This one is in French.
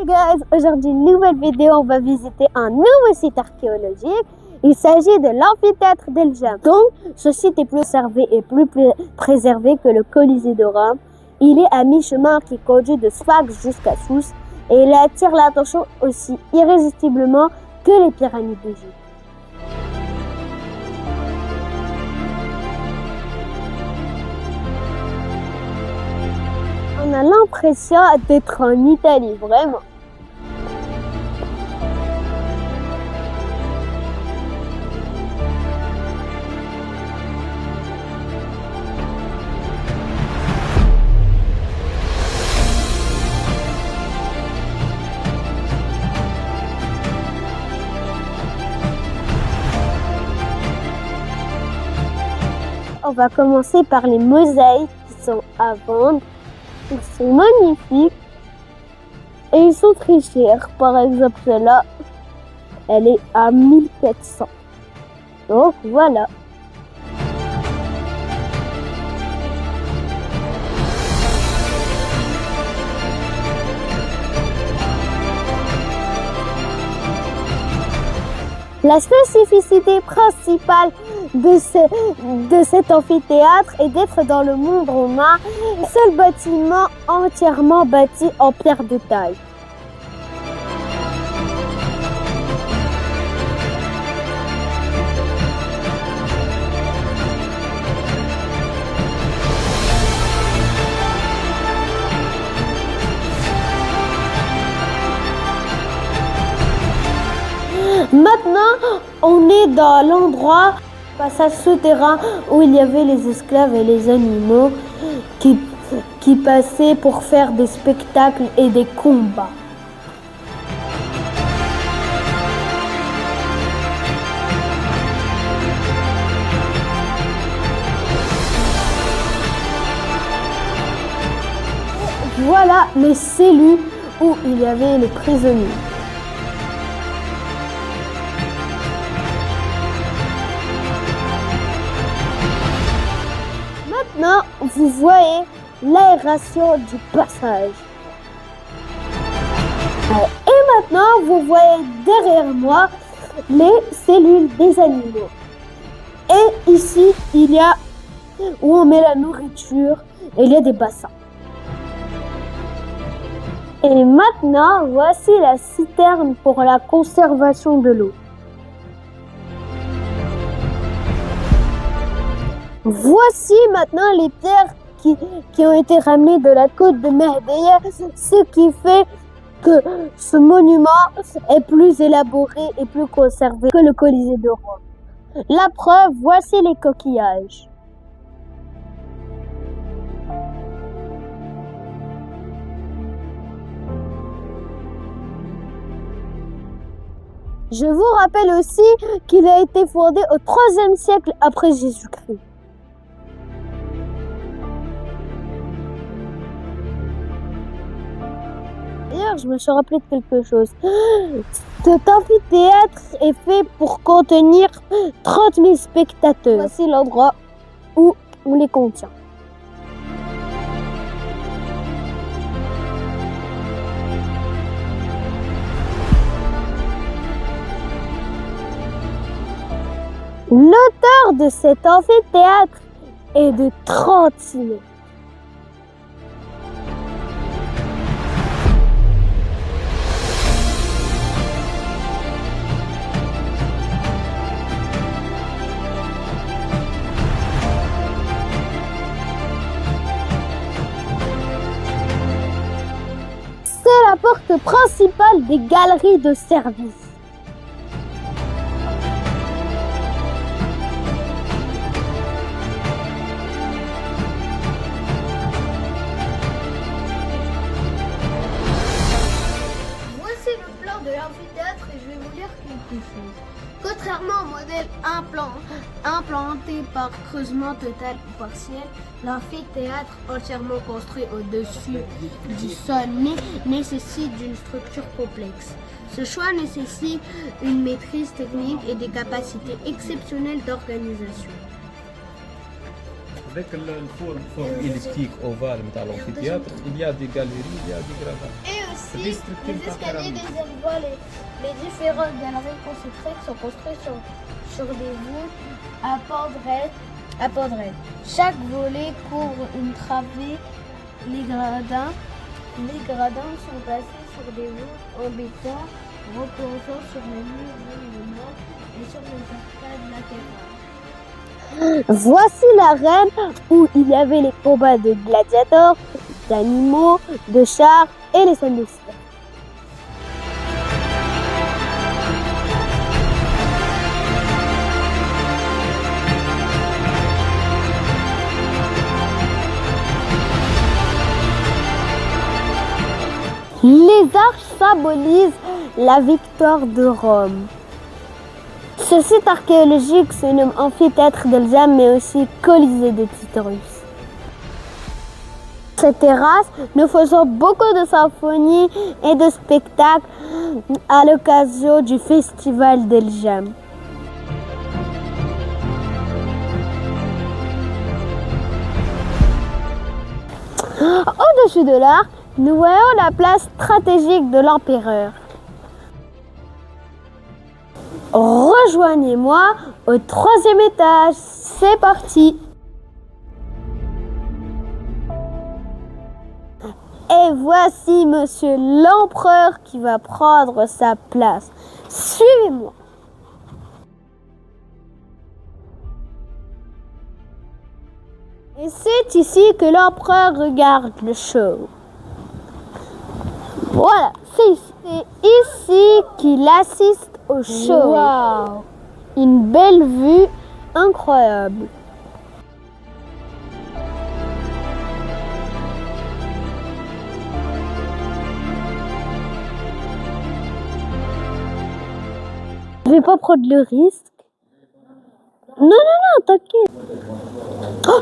Hey guys, aujourd'hui une nouvelle vidéo, on va visiter un nouveau site archéologique. Il s'agit de l'amphithéâtre d'El-Jam. Donc ce site est plus conservé et plus préservé que le Colisée de Rome. Il est à mi-chemin qui conduit de Sphinx jusqu'à Sousse et il attire l'attention aussi irrésistiblement que les pyramides d'Égypte. On a l'impression d'être en Italie, vraiment. On va commencer par les mosaïques qui sont à vendre. Ils sont magnifiques et ils sont très chers. Par exemple, celle-là, elle est à 1400. Donc voilà. La spécificité principale de cet amphithéâtre est d'être dans le monde romain, seul bâtiment entièrement bâti en pierre de taille. Maintenant, on est dans l'endroit, passage souterrain, où il y avait les esclaves et les animaux qui passaient pour faire des spectacles et des combats. Voilà les cellules où il y avait les prisonniers. Maintenant, vous voyez l'aération du passage. Et maintenant, vous voyez derrière moi les cellules des animaux. Et ici, il y a où on met la nourriture et il y a des bassins. Et maintenant, voici la citerne pour la conservation de l'eau. Voici maintenant les pierres qui ont été ramenées de la côte de Merdeyeh, ce qui fait que ce monument est plus élaboré et plus conservé que le Colisée de Rome. La preuve, voici les coquillages. Je vous rappelle aussi qu'il a été fondé au IIIe siècle après Jésus-Christ. D'ailleurs, je me suis rappelé de quelque chose. Cet amphithéâtre est fait pour contenir 30 000 spectateurs. Voici l'endroit où on les contient. L'auteur de cet amphithéâtre est de 36 mètres. C'est la porte principale des galeries de service. De l'amphithéâtre et je vais vous dire quelque chose. Contrairement au modèle implanté par creusement total ou partiel, l'amphithéâtre entièrement construit au-dessus du sol nécessite une structure complexe. Ce choix nécessite une maîtrise technique et des capacités exceptionnelles d'organisation. Avec le forme elliptique ovale dans l'amphithéâtre, il y a des galeries, il y a des gradins. aussi les escaliers deuxième voie, les différentes galeries concentriques sont construites sur des voûtes à port droit. Chaque volet couvre une travée. Les gradins sont placés sur des voûtes en béton, reposant sur les murs monumentaux et sur les arcades latérales. Voici l'arène où il y avait les combats de gladiateurs, d'animaux, de chars et les scènes de cirque. Les arches symbolisent la victoire de Rome. Ce site archéologique se nomme amphithéâtre d'Elzam, mais aussi Colisée de Titorus. Cette terrasse, nous faisons beaucoup de symphonies et de spectacles à l'occasion du festival d'Elzam. Au-dessus de l'arc, nous voyons la place stratégique de l'empereur. Rejoignez-moi au 3e étage. C'est parti! Et voici monsieur l'empereur qui va prendre sa place. Suivez-moi. Et c'est ici que l'empereur regarde le show. Voilà, c'est ici. C'est ici qu'il assiste au show. Wow. Une belle vue incroyable. Je vais pas prendre le risque. Non, t'inquiète. Oh.